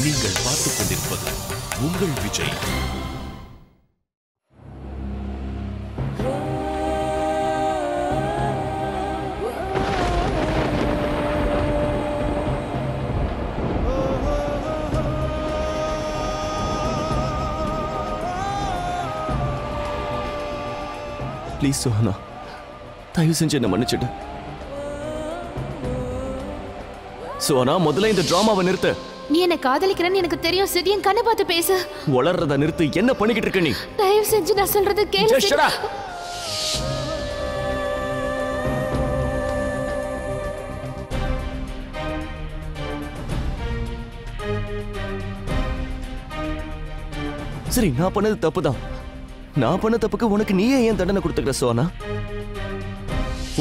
நீங்கள் பார்த்துக் கொண்டிருப்பது உங்கள் விஜய். ப்ளீஸ் சோஹனா, தயவு செஞ்சு என்ன மன்னிச்சிடு. சோஹனா, முதல்ல இந்த டிராமாவை நிறுத்து. நீ என்ன காதலிக்கிறன்னு எனக்கு தெரியும் சித். என் கண்ணை பார்த்து பேசு. வளர்றத நிறுத்து. என்ன பண்ணிக்கிட்டு இருக்க நீ? தயவு செஞ்சு நான் சொல்றது கேளு. Just shut up. சரி, நான் பண்ணது தப்புதான். நான் பண்ண தப்புக்கு உனக்கு நீயே ஏன் தண்டனை கொடுத்துக்கிற சோனா?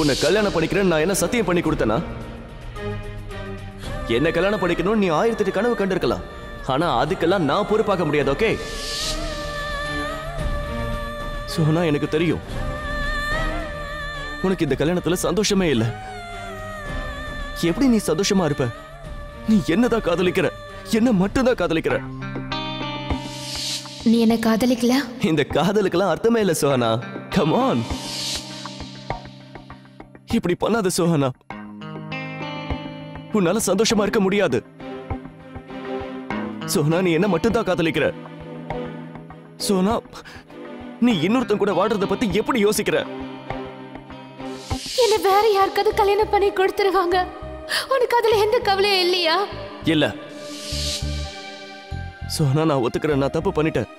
உன்னை கல்யாணம் பண்ணிக்கிறேன்னு நான் என்ன சத்தியம் பண்ணி கொடுத்தனா? என்ன கல்யாணம் பண்ணிக்கணும் நீ 1008 கனவு கண்டிருக்கலாம். ஆனா அதுக்கெல்லாம் நான் பொறுப்பாக்க முடியாது. ஓகே சோனா, எனக்கு தெரியும் உனக்கு இந்த கல்யாணத்துல சந்தோஷமே இல்லை. எப்படி நீ சந்தோஷமா இருப்ப? நீ என்னதான் காதலிக்கிற? என்ன மட்டும்தான் காதலிக்கிற. நீ என்ன காதலிக்கல? இந்த காதலுக்கெல்லாம் அர்த்தமே இல்ல சோஹனா. கம் ஆன், இப்படி பண்ணாத சோஹனா. உன்னால சந்தோஷமா இருக்க முடியாது. சோஹனா, நீ என்ன மட்டும்தான் காதலிக்கிற. சோஹனா, நீ இன்னொருத்தன் கூட வாழ்றத பத்தி எப்படி யோசிக்கிற? என்ன வேற யாருக்காவது கல்யாணம் பண்ணி கொடுத்துருவாங்க. உனக்கு அதுல எந்த கவலையும் இல்லையா? இல்ல சோஹனா, நான் ஒத்துக்கிறேன். நான் தப்பு பண்ணிட்டேன்.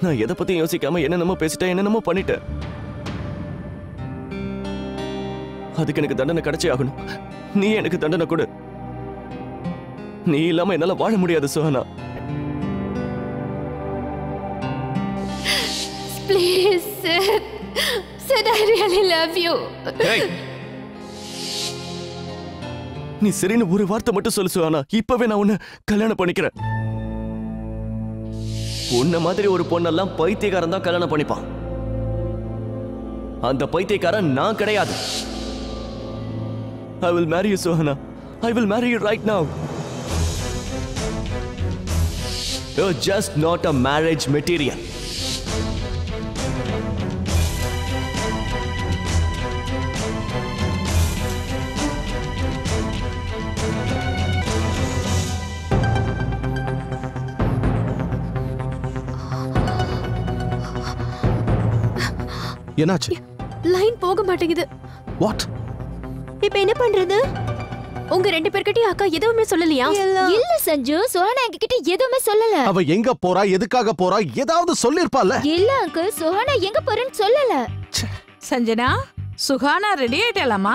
நான் எதை பத்தி யோசிக்காம என்னென்னமோ பேசிட்டேன், என்னென்னமோ பண்ணிட்டேன். அதுக்கு எனக்கு தண்டனை கிடைச்சே ஆகணும். நீ எனக்கு தண்டனை கொடு. நீ இல்லாம என்னால வாழ முடியாது சோஹனா. Please, Sid, I really love you. நீ சரின்னு ஒரு வார்த்தை மட்டும் சொல்லு சோஹனா. இப்பவே நான் உன்னை கல்யாணம் பண்ணிக்கிறேன். உன்ன மாதிரி ஒரு பொண்ணெல்லாம் பைத்தியக்காரன் தான் கல்யாணம் பண்ணிப்பான். அந்த பைத்தியக்காரன் நான் கிடையாது. I will marry you, Sohana. I will marry you right now. You're just not a marriage material. என்னாச்சு? லைன் போக மாட்டேங்குது. வாட்? இப்போ என்ன பண்றது? உங்க ரெண்டு பேர்கிட்டயும் அக்கா எதுவுமே சொல்லலையா? இல்ல சஞ்சு, சோஹனா என்கிட்ட எதுவுமே சொல்லல. அவ எங்க போறா, எதுக்காக போறா, ஏதாவது சொல்லிருப்பால. இல்ல அங்கிள், சோஹனா எங்க போறேன்னு சொல்லல. சஞ்சனா, சுஹானா ரெடி ஆயிட்டலாமா?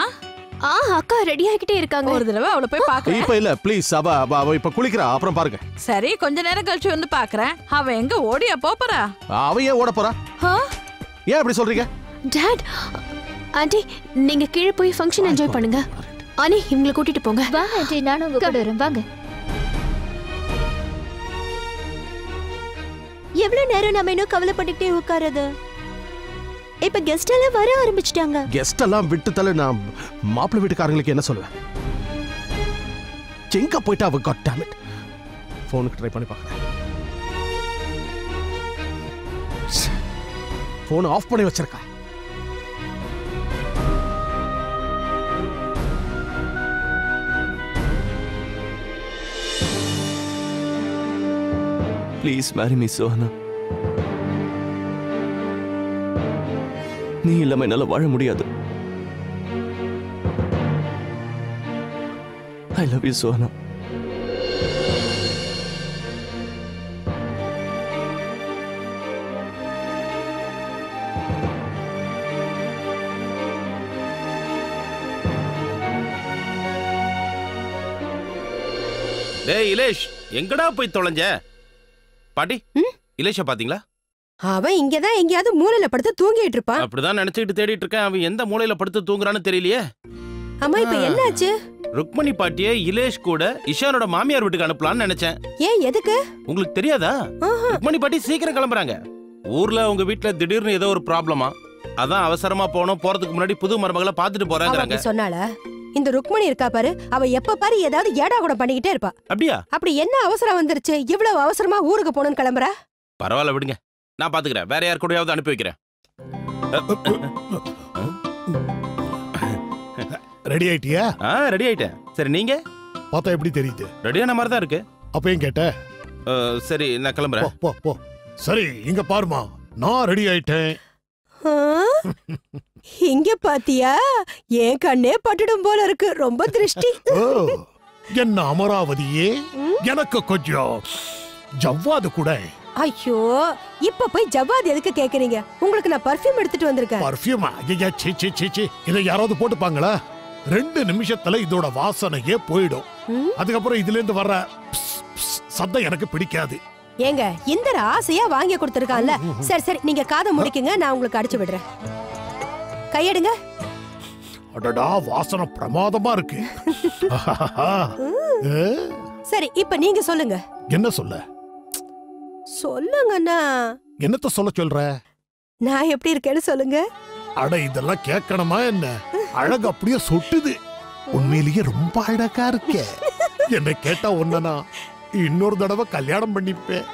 அக்கா ரெடி ஆகிட்டே இருக்காங்க. ஒரு தடவை அவளை போய் பாக்க. இப்ப இல்ல ப்ளீஸ். அவ இப்ப குளிக்கிறா, அப்புறம் பாருங்க. சரி, கொஞ்ச நேரம் கழிச்சு வந்து பாக்குறேன். அவ எங்க ஓடியா போறா? அவ ஏன் ஓட போறா? ஏன் அப்படி சொல்றீங்க? டாட், ஆண்டி நீங்க கீழே போய் ஃபங்க்ஷன் என்ஜாய் பண்ணுங்க. அனி இவங்களை கூட்டிட்டு போங்க. வா ஆண்டி, நானும் உங்க கூட வரேன். வாங்க. எவ்வளவு நேரம் நம்ம இன்னும் கவலைப்பட்டுட்டே உட்காரது? இப்ப கெஸ்ட் எல்லாம் வர ஆரம்பிச்சிட்டாங்க. கெஸ்ட் எல்லாம் விட்டு தல. நான் மாப்பிள்ளை வீட்டுக்காரங்களுக்கு என்ன சொல்லுவேன்? எங்க போயிட்டா அவ? God damn it. போனுக்கு ட்ரை பண்ணி பார்க்கறேன். போன் ஆஃப் பண்ணி வச்சிருக்கா. Please marry me, Sohana. நீ இல்லாம என்னால வாழ முடியாது. I love you, Sohana. டேய் இலேஷ், எங்கடா போய் தொலைஞ்ச? பாட்டி, இலேஷ பாத்தீங்களா? அவன் இங்கதான் எங்கயாவது மூலையில படுத்து தூங்கிட்டு இருப்பான். அப்படிதான் நினைச்சிட்டு தேடிட்டு இருக்கேன். அவன் எந்த மூலையில படுத்து தூங்குறான்னு தெரியலையே. அம்மா இப்ப என்னாச்சு? ருக்மணி பாட்டியை இலேஷ் கூட இஷானோட மாமியார் வீட்டுக்கு அனுப்பலாம்னு நினைச்சேன். ஏன், எதுக்கு? உங்களுக்கு தெரியாதா? ருக்மணி பாட்டி சீக்கிரம் கிளம்புறாங்க. ஊர்ல உங்க வீட்டுல திடீர்னு ஏதோ ஒரு ப்ராப்ளமா, அதான் அவசரமா போறதுக்கு முன்னாடி புது மருமகளை பாத்துட்டு போறாங்க. சொன்னால இந்த ருக்மணி இருக்கா பாரு, அவ எப்ப பாரு ஏதாவது ஏடா கூட பண்ணிக்கிட்டே இருப்பா. அப்படியா? அப்படி என்ன அவசரம் வந்துருச்சு இவ்வளவு அவசரமா ஊருக்கு போகணும்னு கிளம்புற? பரவாயில்ல விடுங்க, நான் பாத்துக்கிறேன். வேற யார் கூடயாவது அனுப்பி வைக்கிறேன். ரெடி ஆயிட்டியா? ரெடி ஆயிட்டேன். சரி நீங்க? பார்த்தா எப்படி தெரியுது? ரெடியான மாதிரி தான் இருக்கு. அப்பயும் கேட்ட? சரி நான் கிளம்புறேன். போ போ. சரி இங்க பாருமா, நான் ரெடி ஆயிட்டேன். இங்க பாத்தியா, என் கண்ணே பட்டுடும் போல இருக்கு. ரொம்ப திருஷ்டி. என்ன அமராவதியே, எனக்கு கொஞ்சம் ஜவ்வாது கூட. ஐயோ, இப்ப போய் ஜவ்வாது எதுக்கு கேக்குறீங்க? உங்களுக்கு நான் பர்ஃபியூம் எடுத்துட்டு வந்திருக்கேன். பர்ஃபியூமா? ஐயா சீ சீ சீ சீ, இதை யாராவது போட்டுப்பாங்களா? 2 நிமிஷத்துல இதோட வாசனையே போயிடும். அதுக்கப்புறம் இதுல இருந்து வர்ற சத்தம் எனக்கு பிடிக்காது. ஏங்க, இந்த ஆசையா வாங்கி கொடுத்திருக்கான்ல. சரி சரி, நீங்க காதை முடிக்குங்க, நான் உங்களுக்கு அடிச்சு விடுறேன். கையெடுங்க. அடடா, வாசனை பிரமாதமா இருக்கு. சரி, இப்ப நீங்க சொல்லுங்க. என்ன சொல்ல? சொல்லுங்கண்ணா. என்னத்த சொல்ல சொல்ற? நான் எப்படி இருக்கேன்னு சொல்லுங்க. அட, இதெல்லாம் கேட்கணுமா என்ன? அழகு அப்படியே சொட்டுது. உண்மையிலேயே ரொம்ப அழகா இருக்க. என்ன கேட்டா ஒன்னா இன்னொரு தடவை கல்யாணம் பண்ணிப்பேன்.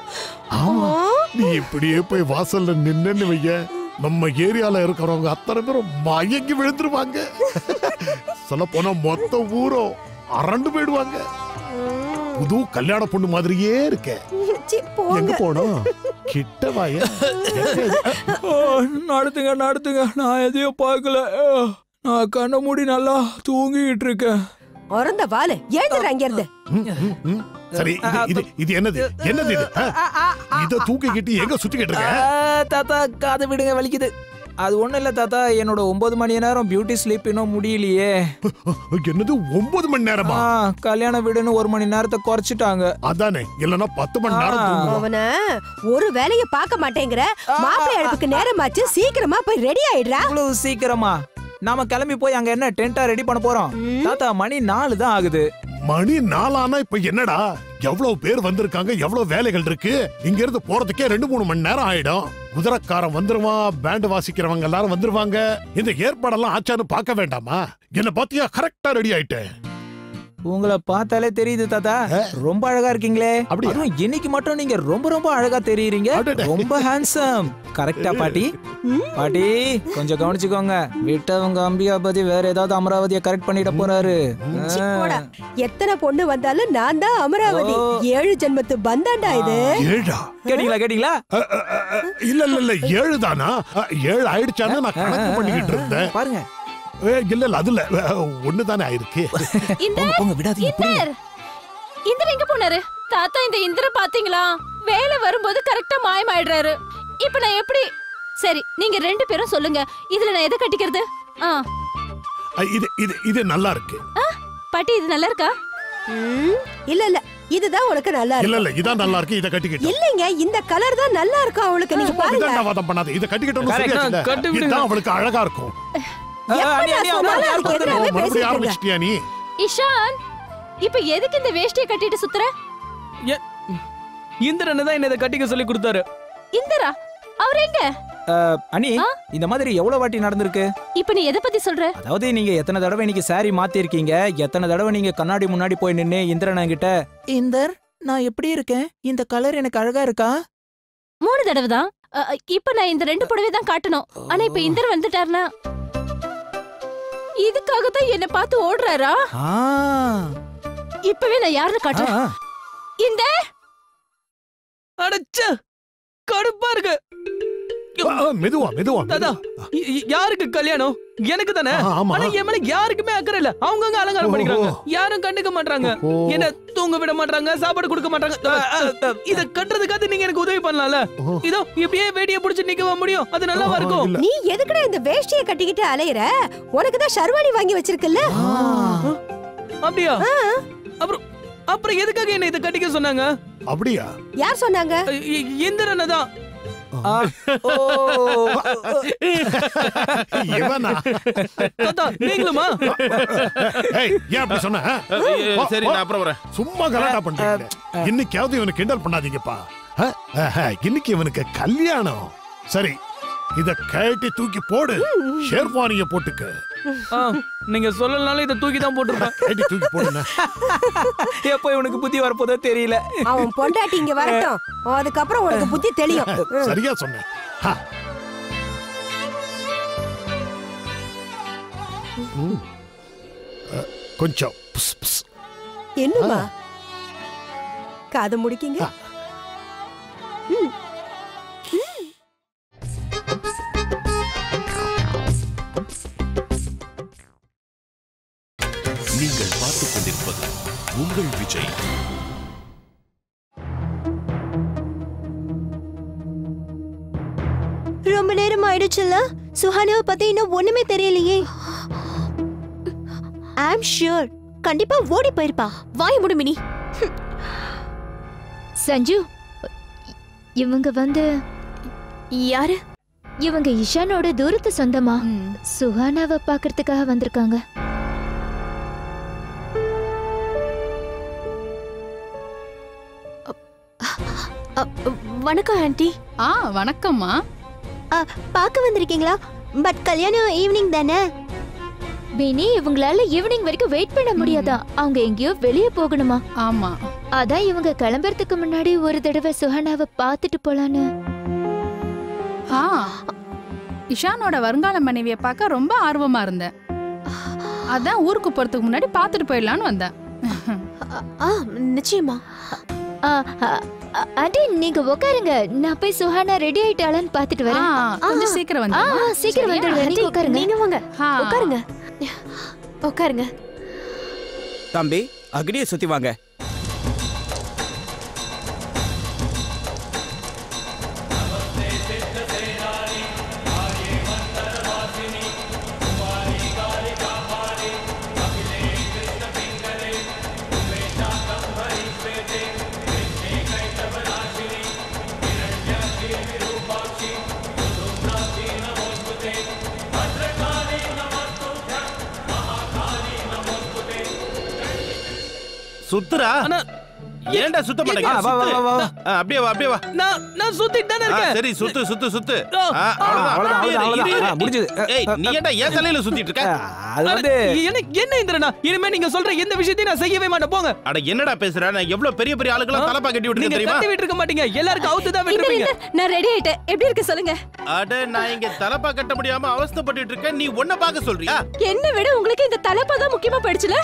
ஆமா, நீ இப்படியே போய் வாசல்ல நின்னு வைய, நம்ம ஏரியால இருக்கிறவங்க அத்தனை பேரும் மயங்கி விழுந்துருவாங்க. சொல்ல போனா மொத்த ஊரும் அரண்டு போயிடுவாங்க. புது கல்யாண பொண்ணு மாதிரியே இருக்க. எங்க போனோம்? கிட்ட வாய. நடத்துங்க நடத்துங்க, நான் எதையும் பார்க்கல. நான் கண்ண மூடி நல்லா தூங்கிட்டு இருக்கேன். ஒரந்த வாலு, ஏந்துற அங்க இருந்து. சரி, இது என்னது? என்னது இது? இத தூக்கிக்கிட்டு எங்க சுத்திக்கிட்டு இருக்க? தாத்தா, காதை விடுங்க, வலிக்குது. அது ஒண்ணும் இல்ல தாத்தா, என்னோட 9 மணி நேரம் பியூட்டி ஸ்லீப் இன்னும் முடியலையே. என்னது 9 மணி நேரமா? கல்யாண வீடுன்னு 1 மணி நேரத்தை குறைச்சிட்டாங்க. அதானே, இல்லன்னா 10 மணி நேரம். அவன ஒரு வேலையை பார்க்க மாட்டேங்கிற. மாப்பிள்ளை அழைப்புக்கு நேரமாச்சு, சீக்கிரமா போய் ரெடி ஆயிடுறா. இவ்வளவு சீக்கிரமா? நாம கிளம்பி போய் அங்க என்ன டென்ட்டா ரெடி பண்ண போறோம்? தாத்தா, மணி 4 தான் ஆகுது. மணி 4 ஆனா இப்ப என்னடா? எவ்வளவு பேர் வந்திருக்காங்க, எவ்வளவு வேலைகள் இருக்கு. இங்க இருந்து போறதுக்கே 2-3 மணி நேரம் ஆயிடும். குதிரைக்காரன் வந்துருவான், பேண்ட் வாசிக்கிறவங்க எல்லாரும் வந்துருவாங்க. இந்த ஏற்பாடெல்லாம் ஆச்சான்னு பார்க்க வேண்டாமா? என்ன பாத்தியா, கரெக்டா ரெடி ஆயிட்டேன். உங்களை பார்த்தாலே தெரியுது தாத்தா, ரொம்ப அழகா இருக்கீங்களே. அதுவும் இன்னைக்கு மட்டும் நீங்க ரொம்ப ரொம்ப அழகா தெரியுறீங்க. ரொம்ப ஹேண்ட்ஸம். கரெக்டா பாட்டி? பாட்டி கொஞ்சம் கவனிச்சுக்கோங்க, விட்டவங்க அம்பிகாபதி வேற ஏதாவது அமராவதியை கரெக்ட் பண்ணிட போறாரு. எத்தனை பொண்ணு வந்தாலும் நான் தான் அமராவதி. 7 ஜென்மத்து பந்தாண்டா இது. கேட்டீங்களா? கேட்டீங்களா? இல்ல இல்ல இல்ல, 7 தானா? 7 ஆயிடுச்சான்னு நான் கணக்கு பண்ணிக்கிட்டு இருந்தேன். பாருங்க. இல்ல இல்ல, அதுல 1 தானே ஆயிருக்கு. இந்திர எங்க போனாரு? தாத்தா, இந்த இந்திர பாத்தீங்களா? வேலை வரும்போது கரெக்டா மாயமாயிடுறாரு. இப்ப நான் எப்படி? சரி, நீங்க 2 பேரும் சொல்லுங்க, இதுல நான் எதை கட்டிக்கிறது? இது நல்லா இருக்கு. பாட்டி, இது நல்லா இருக்கா? இல்ல இல்ல, இதுதான் உனக்கு நல்லா இருக்கு. இல்ல இல்ல, இதான் நல்லா இருக்கு. இத கட்டிக்கிட்டு. இல்லங்க, இந்த கலர் தான் நல்லா இருக்கும் அவளுக்கு. நீங்க பாருங்க. இதான் வாதம் பண்ணாத. இத கட்டிக்கிட்டோம்னு சொல்லியாச்சுல. இதான் அவளுக்கு அழகா இருக்கும். இஷான், இப்ப எதுக்கு இந்த வேஷ்டியை கட்டிட்டு சுத்துற? இந்திரன் தான் என்ன கட்டிக்க சொல்லி கொடுத்தாரு. இந்திரா? அவர் எங்க? அனி, இந்த மாதிரி எவ்வளவு வாட்டி நடந்திருக்கு? இப்ப நீ எதை பத்தி சொல்ற? அதாவது நீங்க எத்தனை தடவை இன்னைக்கு சாரி மாத்தி இருக்கீங்க, எத்தனை தடவை நீங்க கண்ணாடி முன்னாடி போய் நின்னு இந்திரன் கிட்ட, இந்தர் நான் எப்படி இருக்கேன், இந்த கலர் எனக்கு அழகா இருக்கா? 3 தடவை தான். இப்ப நான் இந்த 2 புடவை தான் காட்டணும். ஆனா இப்ப இந்திரன் வந்துட்டாருனா இதுக்காக தான் என்ன பார்த்து ஓடுறாரா? இப்பவே நான் யாருன்னு காட்டுறேன். இந்த அடச்ச கடுப்பா இருக்கு. மெதுவா மெதுவா. தாதா, யாருக்கு கல்யாணம்? எனக்கு தானே. ஆனா என் மேல யாருக்குமே அக்கறை இல்ல. அவங்கங்க அலங்காரம் பண்ணிக்கிறாங்க, யாரும் கண்டுக்க மாட்டாங்க. என்ன தூங்க விட மாட்டாங்க, சாப்பாடு கொடுக்க மாட்டாங்க. இத கட்டுறதுக்காக நீங்க எனக்கு உதவி பண்ணலாம்ல? இதோ இப்படியே வேடியை புடிச்சு நிக்கவா முடியும்? அது நல்லாவா இருக்கும்? நீ எதுக்குடா இந்த வேஷ்டியை கட்டிக்கிட்டு அலையற? உனக்கு தான் ஷர்வானி வாங்கி வச்சிருக்கல. அப்படியா? அப்புறம் எதுக்காக என்ன இத கட்டிக்க சொன்னாங்க? அப்படியா? யார் சொன்னாங்க? இந்திரன் தான். நீங்களுமா? ஏன் அப்படி சொன்ன? சரி, நான் அப்புறம் வரேன். சும்மா கலாட்டா பண்றீங்க. இன்னைக்காவது இவனுக்கு கிண்டல் பண்ணாதீங்கப்பா. இன்னைக்கு இவனுக்கு கல்யாணம். சரி, இத கழட்டி தூக்கி போடு. ஷேர்வானிய போட்டுக்க. நீங்க சொல்லலனாலும் இதை தூக்கி தான் போட்டுருப்பேன். தூக்கி போடுங்க. எப்போ இவனுக்கு புத்தி வரப்போதோ தெரியல. அவன் பொண்டாட்டி இங்க வரட்டும், அதுக்கப்புறம் உனக்கு புத்தி தெளியும். சரியா சொன்னேன். கொஞ்சம் என்னமா காது முடிக்கீங்க? நீங்கள் பார்த்துக் கொண்டிருப்பது உங்கள் விஜய். ரொம்ப நேரம் ஆயிடுச்சுல்ல, சுஹானாவை பத்தி இன்னும் ஒண்ணுமே தெரியலையே. ஐம் ஷூர் கண்டிப்பா ஓடி போயிருப்பா. வாய் மூடு மினி. சஞ்சு, இவங்க வந்து யாரு? இவங்க இஷானோட தூரத்து சொந்தமா. சுஹானாவை பாக்குறதுக்காக வந்திருக்காங்க. வணக்கம் ஆண்டி. வணக்கம்மா. பார்க்க வந்திருக்கீங்களா? பட் கல்யாணம் ஈவினிங் தானே. பினி, இவங்களால ஈவினிங் வரைக்கும் வெயிட் பண்ண முடியாதா? அவங்க எங்கேயோ வெளியே போகணுமா? ஆமா. அதான் இவங்க கிளம்புறதுக்கு முன்னாடி ஒரு தடவை சுஹானாவை பார்த்துட்டு போலான்னு. இஷானோட வருங்கால மனைவியை பார்க்க ரொம்ப ஆர்வமா இருந்தேன். அதான் ஊருக்கு போறதுக்கு முன்னாடி பார்த்துட்டு போயிடலான்னு வந்தேன். நிச்சயமா. ஆண்டி, நீங்க உட்காருங்க. நான் போய் சுஹானா ரெடி ஆயிட்டாளான்னு பார்த்துட்டு வரேன். கொஞ்சம் சீக்கிரம் வந்து. சீக்கிரம் வந்துடுவேன். நீங்க உட்காருங்க. நீங்க வாங்க, உட்காருங்க உட்காருங்க. தம்பி, அகடியை சுத்தி வாங்க. சுத்துறா? ஏன்டா சுத்த மாட்டேங்க? அப்படியே வா, அப்படியே வா. நான் சுத்திட்டு தானே இருக்கேன். சரி, சுத்து சுத்து சுத்து. அவ்வளவுதான் முடிஞ்சது. ஏய், நீ ஏன்டா ஏன் தலையில சுத்திட்டு இருக்க? அது வந்து என்ன இந்திரனா, இனிமே நீங்க சொல்ற எந்த விஷயத்தையும் நான் செய்யவே மாட்டேன். போங்க. அட என்னடா பேசுற? நான் எவ்வளவு பெரிய பெரிய ஆளுகள தலப்பா கட்டி விட்டுருக்கேன் தெரியுமா? கட்டி விட்டுருக்க மாட்டீங்க. எல்லாருக்கும் அவுத்து தான் விட்டுருப்பீங்க. நான் ரெடி ஆயிட்டேன். எப்படி இருக்கு சொல்லுங்க. அட நான் இங்க தலப்பா கட்ட முடியாம அவஸ்தைப்பட்டுட்டு இருக்கேன். நீ ஒண்ண பாக்க சொல்றியா? என்ன விட உங்களுக்கு இந்த தலப்பா தான் முக்கியமா போயிடுச்சுல?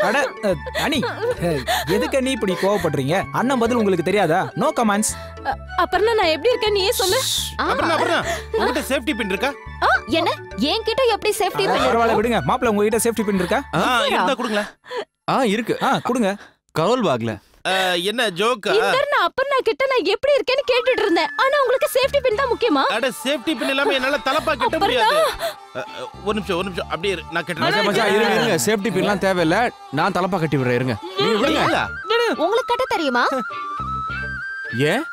அட அனி, எதுக்கு நீ இப்படி கோவப்படுறீங்க? அண்ணன் பதில் உங்களுக்கு தெரியாதா? No comments. அப்புறம் நான் எப்படி இருக்கேன் நீயே சொல்லு. அப்புறம் உங்ககிட்ட சேஃப்டி பின் இருக்கா? என்ன என்கிட்ட எப்படி சேஃப்டி பின்? பரவாயில்ல விடுங்க. மாப்பிள்ள உங்ககிட்ட சேஃப்டி பின் இருக்கா? இருந்தா கொடுங்க. இருக்கு. கொடுங்க. கரோல் பாக்ல. என்ன ஜோக்? நான் அப்பன்னா கிட்ட நான் எப்படி இருக்கேன்னு கேட்டுட்டு இருந்தேன். ஆனா உங்களுக்கு சேஃப்டி பின் தான் முக்கியமா? அட சேஃப்டி பின் இல்லாம என்னால தலப்பா கட்ட முடியாது. ஒரு நிமிஷம் அப்படியே நான் கட்டறேன். மச்சான் இருங்க. சேஃப்டி பின்லாம் தேவையில்ல. நான் தலப்பா கட்டி விடுறேன். இருங்க. உங்களுக்கு கட்ட தெரியுமா? ஏன்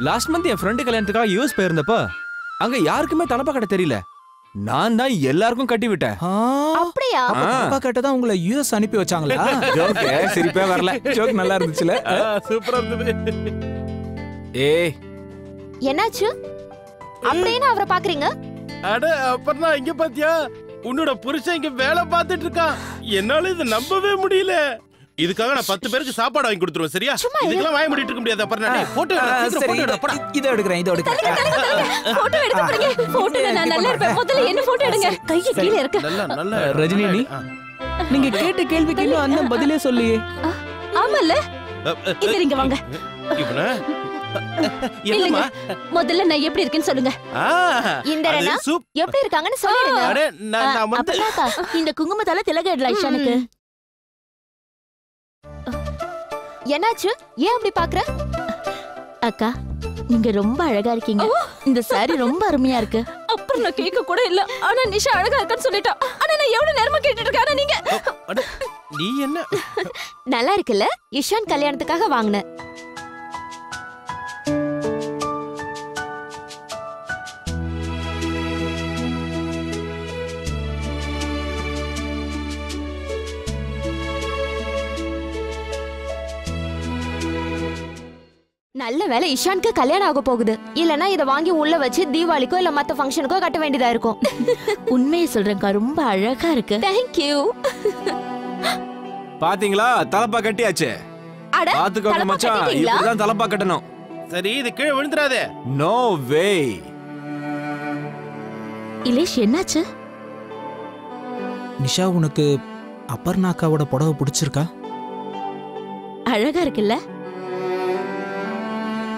லாஸ்ட் மந்த் என் ஃப்ரெண்டு கல்யாணத்துக்காக யூஎஸ் போயிருந்தப்ப அங்க யாருக்குமே தலப்பா கட்ட தெரியல. நான் தான் எல்லாருக்கும் கட்டி விட்டேன். அப்படியா? அப்பா கட்டதான் உங்களை யுஎஸ் அனுப்பி வச்சாங்களா? ஜோக் சிரிப்பே வரல. ஜோக் நல்லா இருந்துச்சுல? சூப்பரா இருந்தது. ஏய், என்னாச்சு? அப்படியே அவரை பாக்குறீங்க? அட அப்பறனா இங்க பாத்தியா? உன்னோட புருஷன் இங்க வேலை பார்த்துட்டு இருக்கான். என்னால இத நம்பவே முடியல. இதுக்காக நான் 10 பேருக்கு சாப்பாடு வாங்கி கொடுத்துருவேன். சரியா? இதுக்கெல்லாம் வாய மூடிட்டு இருக்க முடியாது. அப்பறனா போட்டோ எடுடா. இத எடுக்கறேன். போட்டோ எடுத்து போடுங்க. போட்டோல நான் நல்லா இருப்பேன். முதல்ல என்ன போட்டோ எடுங்க. கை கீழ இருக்கு. நல்ல ரஜினி, நீங்க கேட்ட கேள்விக்கு இன்னும் அண்ணன் பதிலே சொல்லியே. ஆமால. இங்க வாங்க. இவனா என்னம்மா? முதல்ல நான் எப்படி இருக்கேன்னு சொல்லுங்க. இந்திரனா எப்படி இருக்காங்கன்னு சொல்லுங்க. அட நான் வந்து இந்த குங்குமத்தால திலகடல ஐஷானுக்கு. என்னாச்சு? ஏன் அப்படி பாக்குற? அக்கா, நீங்க ரொம்ப அழகா இருக்கீங்க. இந்த சாரி ரொம்ப அருமையா இருக்கு. அப்புறம் நான் கேட்க கூட இல்ல. ஆனா நிஷா அழகா இருக்கான்னு சொல்லிட்டா. ஆனா நான் எவ்வளவு நேரமா கேட்டுட்டு இருக்கேன். ஆனா நீங்க நீ என்ன? நல்லா இருக்குல்ல? இஷான் கல்யாணத்துக்காக வாங்குனேன். நல்ல வேளை இஷானுக்கு கல்யாணம் ஆக போகுது. இல்லனா இத வாங்கி உள்ள வச்சு தீபாவளிக்கோ இல்ல மத்த ஃபங்க்ஷனுக்கோ கட்ட வேண்டியதா இருக்கும். உண்மையை சொல்றேன்க்கா, ரொம்ப அழகா இருக்கு. Thank you. பாத்தீங்களா, தலப்பா கட்டியாச்சு. அட, பாத்துக்கோங்க மச்சான், இப்படிதான் தலப்பா கட்டணும். சரி, இது கீழே விழுந்துறாதே. நோ வே. இலேஷ், என்னாச்சு? நிஷா, உனக்கு அப்பர்ணாக்காவோட புடவை பிடிச்சிருக்கா? அழகா இருக்குல்ல?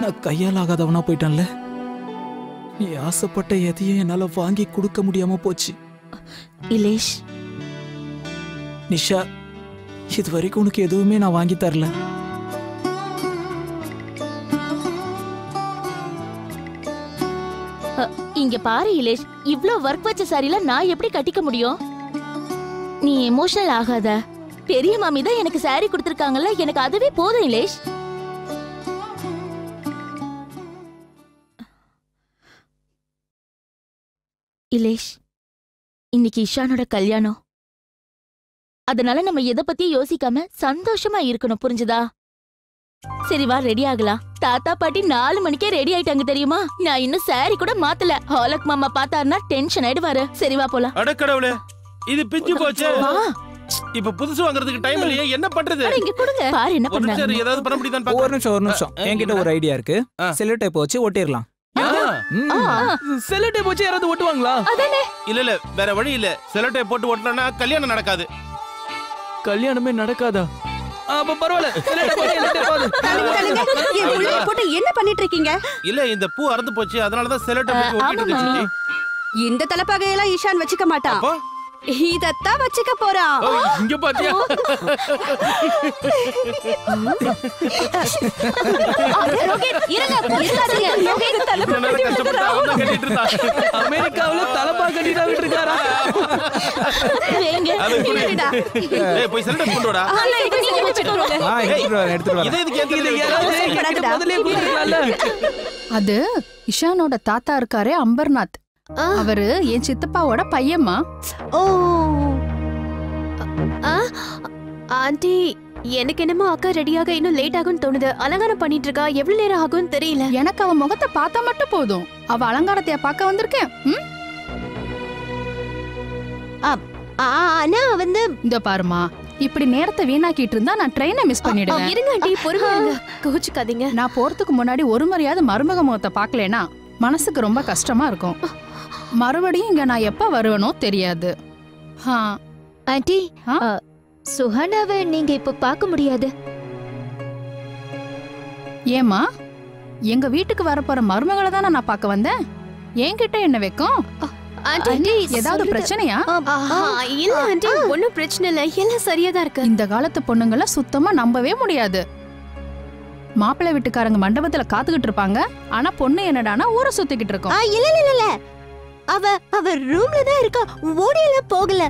நான் கையால் ஆகாதவனா போயிட்டான்ல. நீ ஆசைப்பட்ட எதையும் என்னால வாங்கி கொடுக்க முடியாம போச்சு. இலேஷ், நிஷா, இது வரைக்கும் உனக்கு எதுவுமே நான் வாங்கி தரல. இங்க பாரு இலேஷ், இவ்ளோ ஒர்க் வச்ச சாரில நான் எப்படி கட்டிக்க முடியும்? நீ எமோஷனல் ஆகாத. பெரிய மாமி தான் எனக்கு சாரி கொடுத்திருக்காங்கல்ல, எனக்கு அதுவே போதும் இலேஷ். இலேஷ், இன்னைக்கு இஷானோட கல்யாணம். அதனால நம்ம எதை பத்தியும் யோசிக்காம சந்தோஷமா இருக்கணும், புரிஞ்சுதா? சரி வா, ரெடி ஆகலாம். தாத்தா பாட்டி 4 மணிக்கே ரெடி ஆயிட்டாங்க தெரியுமா? நான் இன்னும் சாரி கூட மாத்தல. ஹாலக் மாமா பார்த்தாருன்னா டென்ஷன் ஆயிடுவாரு. சரி வா போலாம். அட கடவுளே, இது பிஞ்சு போச்சு. இப்ப புதுசு வாங்குறதுக்கு டைம் இல்லையே, என்ன பண்றது? இங்க கொடுங்க, பாரு என்ன பண்றாங்க. சரி, ஏதாவது பண்ண முடியுதான்னு ஒரு பாக்க. நிமிஷம். என்கிட்ட ஒரு ஐடியா இருக்கு. செல்லோ டேப் வச்சு ஒட்டிரலாம். செல்லோ டேப் வச்சு யாராவது ஒட்டுவாங்களா? அதானே. இல்ல வேற வழி இல்ல. செல்லோ டேப் போட்டு ஒட்டலனா கல்யாணம் நடக்காது. கல்யாணமே நடக்காதா? அப்ப பரவாயில்ல, செல்லோ டேப் போட்டு என் புள்ளைய போட்டு என்ன பண்ணிட்டு இருக்கீங்க? இல்ல, இந்த பூ அறுந்து போச்சு, அதனால தான் செல்லோ டேப் வச்சு ஒட்டிட்டு இருந்துச்சு. இந்த தலப்பாகையெல்லாம் ஈஷான் வச்சுக்க மாட்டான். இதத்தான் வச்சுக்க போறான். இங்க பாத்தியா? அமெரிக்காவுல தலப்பா கட்டிட்டு இருக்காரா? போய் செல்லோ டேப் கொண்டு வாடா. அது இஷானோட தாத்தா இருக்காரே, அம்பர்நாத். அவரு என் சித்தப்பாவோட பையம்மா. ஓ ஆண்டி, எனக்கு என்னமோ அக்கா ரெடியாக இன்னும் லேட் ஆகும்னு தோணுது. அலங்காரம் பண்ணிட்டு இருக்கா, எவ்வளவு நேரம் ஆகும்னு தெரியல. எனக்கு அவ முகத்தை பார்த்தா மட்டும் போதும். அவ அலங்காரத்தைய பார்க்க வந்திருக்கேன். ஆனா வந்து இந்த பாருமா, இப்படி நேரத்தை வீணாக்கிட்டு இருந்தா நான் ட்ரெயினை மிஸ் பண்ணிடுவேன். இருங்க ஆண்டி, பொறுமையாங்க, கோச்சுக்காதீங்க. நான் போறதுக்கு முன்னாடி ஒரு முறையாவது மருமக முகத்தை பார்க்கலனா மனசுக்கு ரொம்ப கஷ்டமா இருக்கும். மறுபடியும் இங்க நான் எப்ப வருவேனோ தெரியாது. ஆண்டி, சுஹானாவை நீங்க இப்ப பார்க்க முடியாது. ஏமா, எங்க வீட்டுக்கு வரப்போற மருமகளை தானே நான் பார்க்க வந்தேன். என்கிட்ட என்ன வைக்கும்? ஏதாவது பிரச்சனையா? இல்ல ஆண்டி, ஒன்னும் பிரச்சனை இல்ல, எல்லாம் சரியா தான் இருக்கு. இந்த காலத்து பொண்ணுங்கள சுத்தமா நம்பவே முடியாது. மாப்பிள்ளை வீட்டுக்காரங்க மண்டபத்துல காத்துக்கிட்டு இருப்பாங்க, ஆனா பொண்ணு என்னடானா ஊரை சுத்திக்கிட்டு இருக்கோம். இல்ல அவ ரூம்ல தான் இருக்கா, ஓடியல போகல.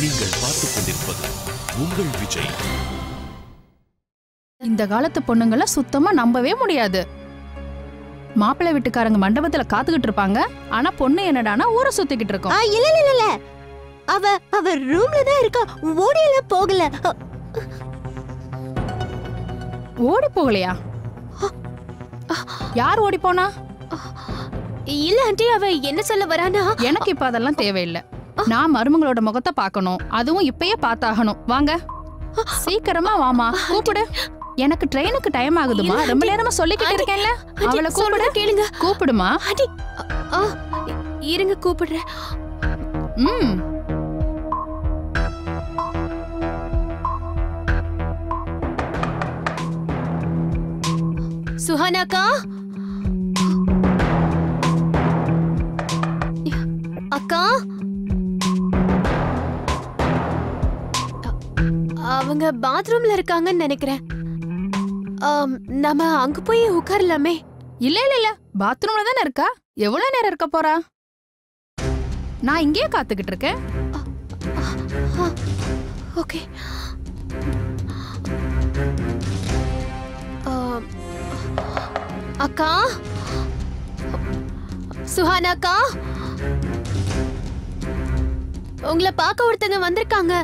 நீங்கள் பார்த்துக் கொண்டிருப்பது உங்கள் விஜய். இந்த காலத்து பொண்ணுங்கள சுத்தமா நம்பவே முடியாது. மாப்பிள்ளை வீட்டுக்காரங்க மண்டபத்துல காத்துக்கிட்டு இருப்பாங்க, ஆனா பொண்ணு என்னடானா ஊரை சுத்திக்கிட்டு இருக்கோம். இல்ல அவ ரூம்ல தான் இருக்கா, ஓடியல போகல. ஓடி போகலையா? யார் ஓடி போனா? இல்ல ஆண்டி, அவ என்ன சொல்ல வரானா? எனக்கு இப்ப அதெல்லாம் தேவையில்லை. நான் மருமகளோட முகத்தை பார்க்கணும், அதுவும் இப்பயே பார்த்தாகணும். வாங்க, சீக்கிரமா வாமா, கூப்பிடு. எனக்கு ட்ரெயினுக்கு டைம் ஆகுதுமா, ரொம்ப நேரமா சொல்லிக்கிட்டு இருக்கேன்ல. அவளை கூப்பிடு, கேளுங்க. கூப்பிடுமா. இருங்க, கூப்பிடுறேன். சுஹானாக்கா, அக்கா, அவங்க பாத்ரூம்ல இருக்காங்கன்னு நினைக்கிறேன். நம்ம அங்க போய் உட்காரலாமே. இல்ல, பாத்ரூம்ல தானே இருக்கா. எவ்வளவு நேரம் இருக்க போறா? நான் இங்கேயே காத்துக்கிட்டு இருக்கேன். ஓகே. அக்கா, சுஹானாக்கா, உங்களை பார்க்க ஒருத்தங்க வந்திருக்காங்க.